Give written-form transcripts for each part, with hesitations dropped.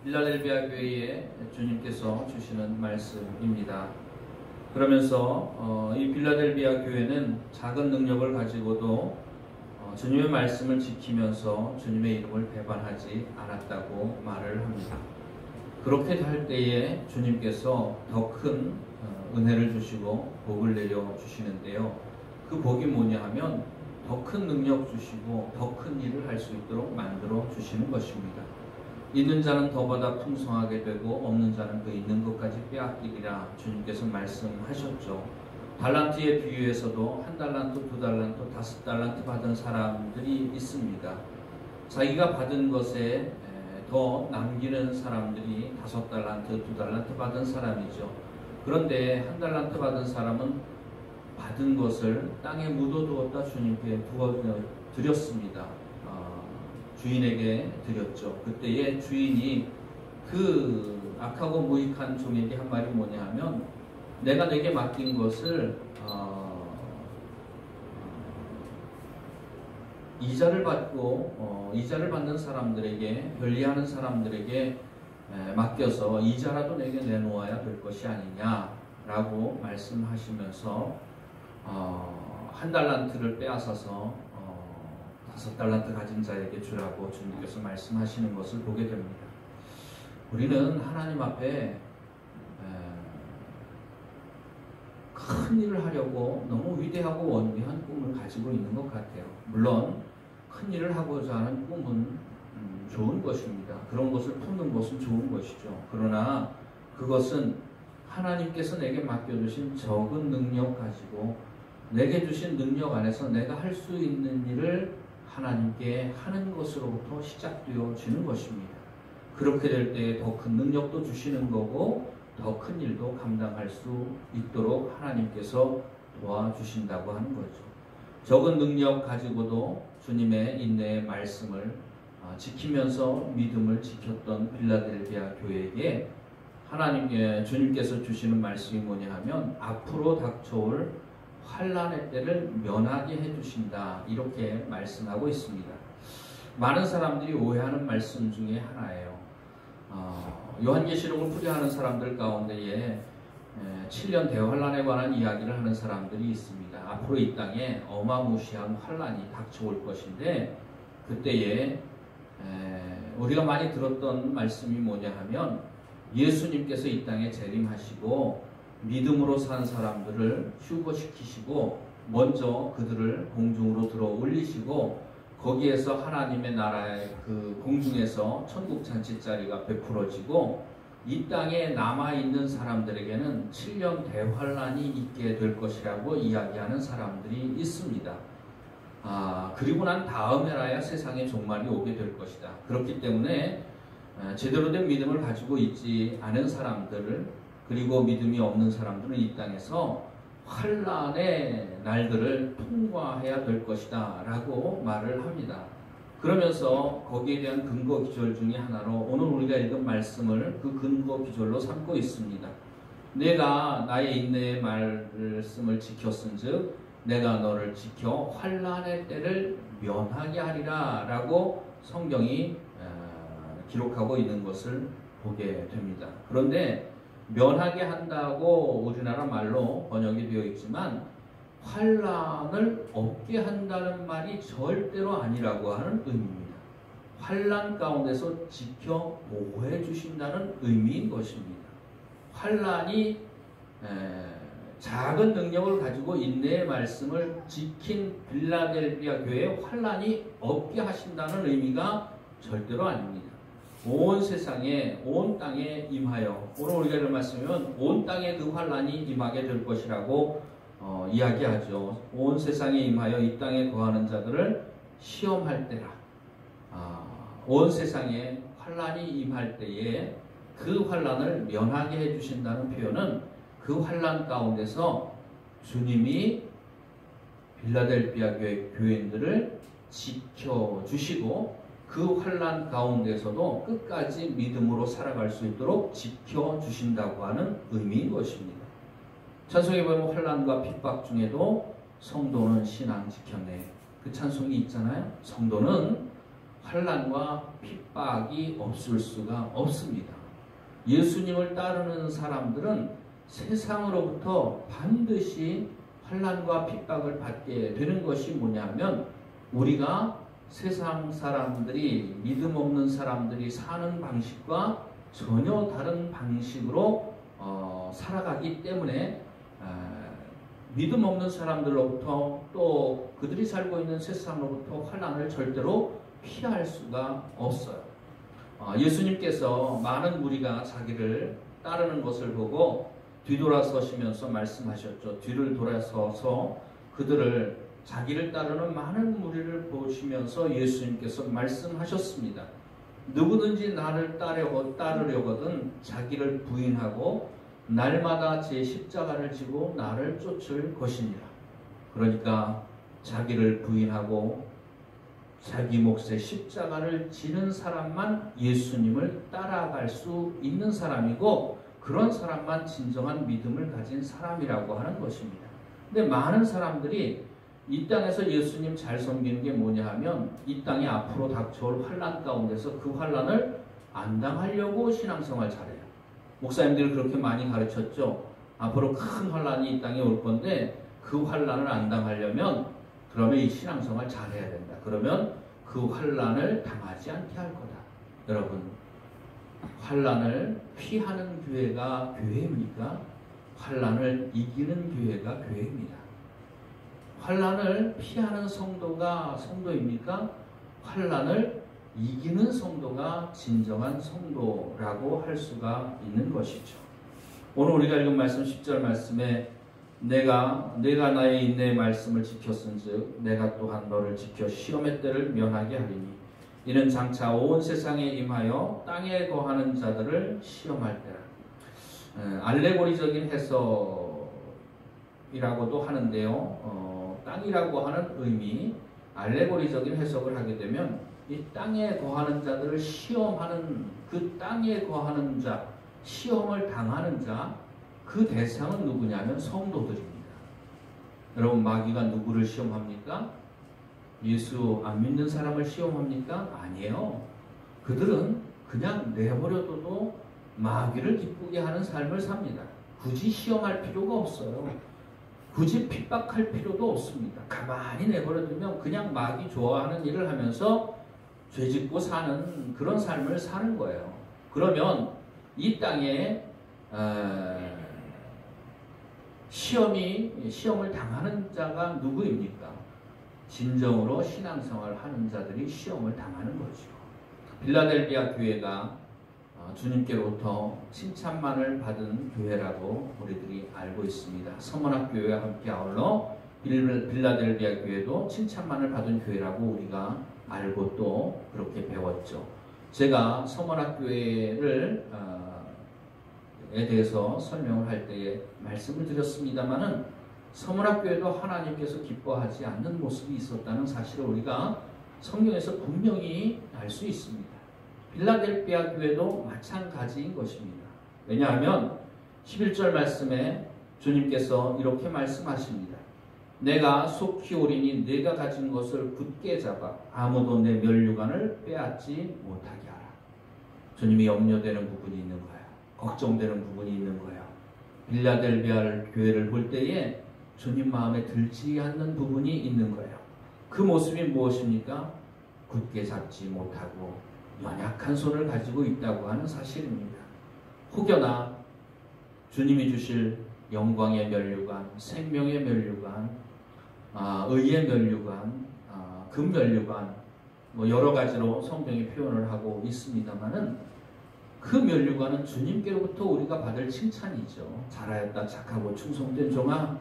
필라델피아 교회에 주님께서 주시는 말씀입니다. 그러면서 이 필라델피아 교회는 작은 능력을 가지고도 주님의 말씀을 지키면서 주님의 이름을 배반하지 않았다고 말을 합니다. 그렇게 할 때에 주님께서 더 큰 은혜를 주시고 복을 내려 주시는데요. 그 복이 뭐냐 하면 더 큰 능력 주시고 더 큰 일을 할 수 있도록 만들어 주시는 것입니다. 있는 자는 더보다 풍성하게 되고 없는 자는 그 있는 것까지 빼앗기리라 주님께서 말씀하셨죠. 달란트의 비유에서도 1달란트, 2달란트, 5달란트 받은 사람들이 있습니다. 자기가 받은 것에 더 남기는 사람들이 5달란트, 2달란트 받은 사람이죠. 그런데 1달란트 받은 사람은 받은 것을 땅에 묻어두었다 주님께 드렸습니다. 주인에게 드렸죠. 그때에 주인이 그 악하고 무익한 종에게 한 말이 뭐냐 하면 내가 내게 맡긴 것을 이자를 받고 이자를 받는 사람들에게 편리하는 사람들에게 맡겨서 이자라도 내게 내놓아야 될 것이 아니냐라고 말씀하시면서 1달란트를 빼앗아서 5달란트 가진 자에게 주라고 주님께서 말씀하시는 것을 보게 됩니다. 우리는 하나님 앞에 큰 일을 하려고 너무 위대하고 원대한 꿈을 가지고 있는 것 같아요. 물론 큰 일을 하고자 하는 꿈은 좋은 것입니다. 그런 것을 품는 것은 좋은 것이죠. 그러나 그것은 하나님께서 내게 맡겨주신 적은 능력 가지고 내게 주신 능력 안에서 내가 할 수 있는 일을 하나님께 하는 것으로부터 시작되어지는 것입니다. 그렇게 될 때 더 큰 능력도 주시는 거고 더 큰 일도 감당할 수 있도록 하나님께서 도와주신다고 하는 거죠. 적은 능력 가지고도 주님의 인내의 말씀을 지키면서 믿음을 지켰던 필라델피아 교회에게 주님께서 주시는 말씀이 뭐냐 하면 앞으로 닥쳐올 환난의 때를 면하게 해주신다 이렇게 말씀하고 있습니다. 많은 사람들이 오해하는 말씀 중에 하나예요. 요한계시록을 풀이하는 사람들 가운데에 7년 대환란에 관한 이야기를 하는 사람들이 있습니다. 앞으로 이 땅에 어마무시한 환란이 닥쳐올 것인데 그때에 우리가 많이 들었던 말씀이 뭐냐 하면 예수님께서 이 땅에 재림하시고 믿음으로 산 사람들을 휴거시키시고 먼저 그들을 공중으로 들어 올리시고 거기에서 하나님의 나라의 그 공중에서 천국잔치 자리가 베풀어지고 이 땅에 남아있는 사람들에게는 7년 대환란이 있게 될 것이라고 이야기하는 사람들이 있습니다. 그리고 난 다음에라야 세상의 종말이 오게 될 것이다. 그렇기 때문에 제대로 된 믿음을 가지고 있지 않은 사람들 그리고 믿음이 없는 사람들은 이 땅에서 환란의 날들을 통과해야 될 것이다 라고 말을 합니다. 그러면서 거기에 대한 근거 기절 중에 하나로 오늘 우리가 읽은 말씀을 그 근거 기절로 삼고 있습니다. 내가 나의 인내의 말씀을 지켰은즉 내가 너를 지켜 환란의 때를 면하게 하리라 라고 성경이 기록하고 있는 것을 보게 됩니다. 그런데 면하게 한다고 우리나라 말로 번역이 되어 있지만 환란을 없게 한다는 말이 절대로 아니라고 하는 의미입니다. 환란 가운데서 지켜 보호해 주신다는 의미인 것입니다. 환란이 작은 능력을 가지고 인내의 말씀을 지킨 필라델피아 교회에 환란이 없게 하신다는 의미가 절대로 아닙니다. 온 세상에 온 땅에 임하여 오늘 우리가 읽은 말씀이면 온 땅에 그 환란이 임하게 될 것이라고 이야기하죠. 온 세상에 임하여 이 땅에 거하는 자들을 시험할 때라. 온 세상에 환란이 임할 때에 그 환란을 면하게 해주신다는 표현은 그 환란 가운데서 주님이 필라델피아 교회 교인들을 지켜주시고 그 환란 가운데서도 끝까지 믿음으로 살아갈 수 있도록 지켜주신다고 하는 의미인 것입니다. 찬송에 보면 환란과 핍박 중에도 성도는 신앙 지켰네. 그 찬송이 있잖아요. 성도는 환난과 핍박이 없을 수가 없습니다. 예수님을 따르는 사람들은 세상으로부터 반드시 환난과 핍박을 받게 되는 것이 뭐냐면 우리가 세상 사람들이 믿음 없는 사람들이 사는 방식과 전혀 다른 방식으로 살아가기 때문에 믿음 없는 사람들로부터 또 그들이 살고 있는 세상으로부터 환난을 절대로 피할 수가 없어요. 예수님께서 많은 무리가 자기를 따르는 것을 보고 뒤돌아서시면서 말씀하셨죠. 뒤를 돌아서서 그들을 자기를 따르는 많은 무리를 보시면서 예수님께서 말씀하셨습니다. 누구든지 나를 따르려거든 자기를 부인하고 날마다 제 십자가를 지고 나를 쫓을 것이니라. 그러니까 자기를 부인하고 자기 몫의 십자가를 지는 사람만 예수님을 따라갈 수 있는 사람이고 그런 사람만 진정한 믿음을 가진 사람이라고 하는 것입니다. 근데 많은 사람들이 이 땅에서 예수님 잘 섬기는 게 뭐냐 하면 이 땅에 앞으로 닥쳐올 환난 가운데서 그 환난을 안 당하려고 신앙생활 잘해요. 목사님들이 그렇게 많이 가르쳤죠. 앞으로 큰 환난이 이 땅에 올 건데 그 환난을 안 당하려면 그러면 이 신앙생활 잘해야 된다. 그러면 그 환난을 당하지 않게 할 거다. 여러분, 환난을 피하는 교회가 교회입니까? 환난을 이기는 교회가 교회입니다. 환난을 피하는 성도가 성도입니까? 환난을 이기는 성도가 진정한 성도라고 할 수가 있는 것이죠. 오늘 우리가 읽은 말씀 10절 말씀에 내가 나의 인내의 말씀을 지켰은즉 내가 또한 너를 지켜 시험의 때를 면하게 하리니 이는 장차 온 세상에 임하여 땅에 거하는 자들을 시험할 때라. 알레고리적인 해석이라고도 하는데요. 땅이라고 하는 의미, 알레고리적인 해석을 하게 되면 이 땅에 거하는 자들을 시험하는 그 땅에 거하는 자, 시험을 당하는 자, 그 대상은 누구냐면 성도들입니다. 여러분, 마귀가 누구를 시험합니까? 예수 안 믿는 사람을 시험합니까? 아니에요. 그들은 그냥 내버려둬도 마귀를 기쁘게 하는 삶을 삽니다. 굳이 시험할 필요가 없어요. 굳이 핍박할 필요도 없습니다. 가만히 내버려두면 그냥 마귀 좋아하는 일을 하면서 죄짓고 사는 그런 삶을 사는 거예요. 그러면 이 땅에 시험을 당하는 자가 누구입니까? 진정으로 신앙생활을 하는 자들이 시험을 당하는 거죠. 빌라델비아 교회가 주님께로부터 칭찬만을 받은 교회라고 우리들이 알고 있습니다. 서문학교회와 함께 아울러 빌라델비아 교회도 칭찬만을 받은 교회라고 우리가 알고 또 그렇게 배웠죠. 제가 서문학교회를 에 대해서 설명을 할 때에 말씀을 드렸습니다마는 서문학교회도 하나님께서 기뻐하지 않는 모습이 있었다는 사실을 우리가 성경에서 분명히 알 수 있습니다. 빌라델비아 교회도 마찬가지인 것입니다. 왜냐하면 11절 말씀에 주님께서 이렇게 말씀하십니다. 내가 속히 오리니 내가 가진 것을 굳게 잡아 아무도 내 면류관을 빼앗지 못하게 하라. 주님이 염려되는 부분이 있는 거예요. 걱정되는 부분이 있는 거예요. 빌라델비아 교회를 볼 때에 주님 마음에 들지 않는 부분이 있는 거예요. 그 모습이 무엇입니까? 굳게 잡지 못하고 연약한 손을 가지고 있다고 하는 사실입니다. 혹여나 주님이 주실 영광의 면류관, 생명의 면류관, 의의 면류관, 금 면류관, 여러 가지로 성경이 표현을 하고 있습니다만은 그 면류관은 주님께로부터 우리가 받을 칭찬이죠. 잘하였다 착하고 충성된 종아,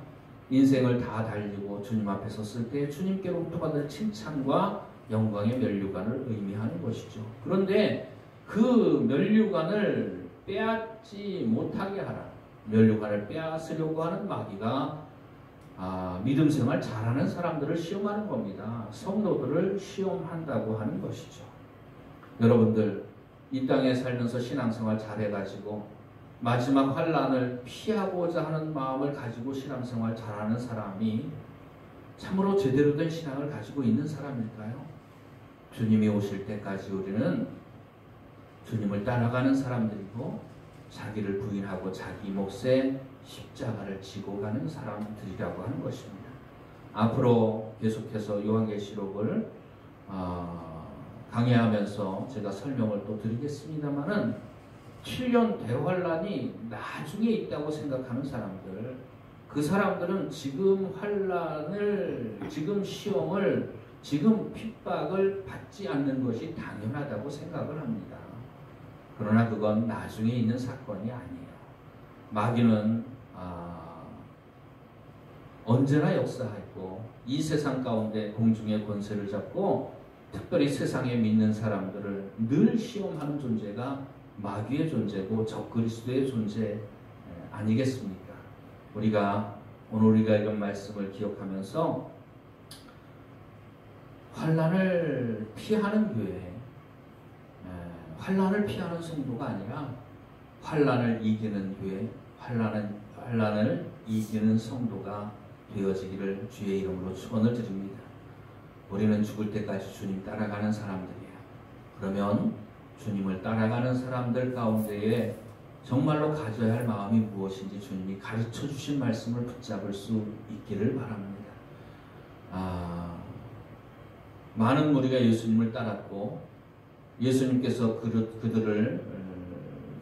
인생을 다 달리고 주님 앞에 섰을 때 주님께로부터 받을 칭찬과 영광의 면류관을 의미하는 것이죠. 그런데 그 면류관을 빼앗지 못하게 하라. 면류관을 빼앗으려고 하는 마귀가 믿음 생활 잘하는 사람들을 시험하는 겁니다. 성도들을 시험한다고 하는 것이죠. 여러분들 이 땅에 살면서 신앙생활 잘해가지고 마지막 환난을 피하고자 하는 마음을 가지고 신앙생활 잘하는 사람이 참으로 제대로 된 신앙을 가지고 있는 사람일까요? 주님이 오실 때까지 우리는 주님을 따라가는 사람들이고 자기를 부인하고 자기 몫의 십자가를 지고 가는 사람들이라고 하는 것입니다. 앞으로 계속해서 요한계시록을 강의하면서 제가 설명을 또 드리겠습니다만은 7년 대환란이 나중에 있다고 생각하는 사람들, 그 사람들은 지금 환란을, 지금 시험을, 지금 핍박을 받지 않는 것이 당연하다고 생각을 합니다. 그러나 그건 나중에 있는 사건이 아니에요. 마귀는 언제나 역사했고 이 세상 가운데 공중의 권세를 잡고 특별히 세상에 믿는 사람들을 늘 시험하는 존재가 마귀의 존재고 적그리스도의 존재 아니겠습니까? 오늘 우리가 이런 말씀을 기억하면서 환난을 피하는 교회, 환난을 피하는 성도가 아니라 환난을 이기는 교회, 환난을 이기는 성도가 되어지기를 주의 이름으로 축원을 드립니다. 우리는 죽을 때까지 주님 따라가는 사람들이에요. 그러면 주님을 따라가는 사람들 가운데에 정말로 가져야 할 마음이 무엇인지 주님이 가르쳐 주신 말씀을 붙잡을 수 있기를 바랍니다. 많은 무리가 예수님을 따랐고 예수님께서 그들을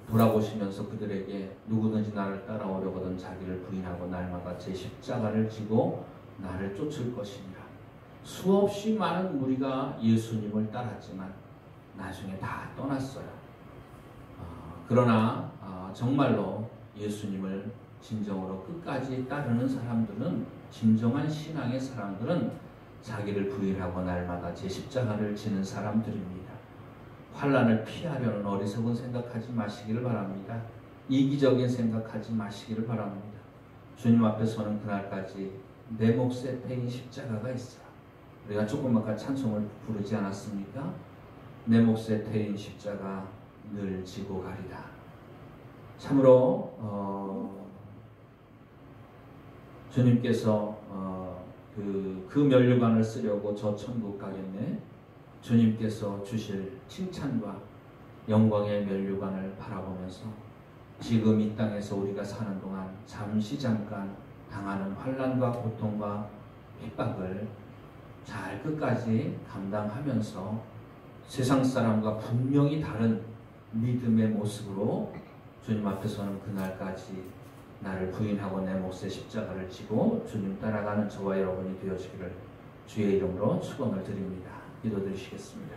돌아보시면서 그들에게 누구든지 나를 따라오려거든 자기를 부인하고 날마다 제 십자가를 지고 나를 쫓을 것이니라. 수없이 많은 무리가 예수님을 따랐지만 나중에 다 떠났어요. 그러나 정말로 예수님을 진정으로 끝까지 따르는 사람들은, 진정한 신앙의 사람들은 자기를 부인하고 날마다 제 십자가를 지는 사람들입니다. 환난을 피하려는 어리석은 생각하지 마시기를 바랍니다. 이기적인 생각하지 마시기를 바랍니다. 주님 앞에 서는 그날까지 내 몫에 패인 십자가가 있어요. 우리가 조금 아까 찬송을 부르지 않았습니까? 내 몫에 패인 십자가 늘 지고 가리라. 참으로 주님께서 그 면류관을 쓰려고 저 천국 가겠네. 주님께서 주실 칭찬과 영광의 면류관을 바라보면서 지금 이 땅에서 우리가 사는 동안 잠깐 당하는 환난과 고통과 핍박을 잘 끝까지 감당하면서 세상 사람과 분명히 다른 믿음의 모습으로 주님 앞에 서는 그날까지 나를 부인하고 내 몫의 십자가를 지고 주님 따라가는 저와 여러분이 되어지기를 주의 이름으로 축원을 드립니다. 기도드리시겠습니다.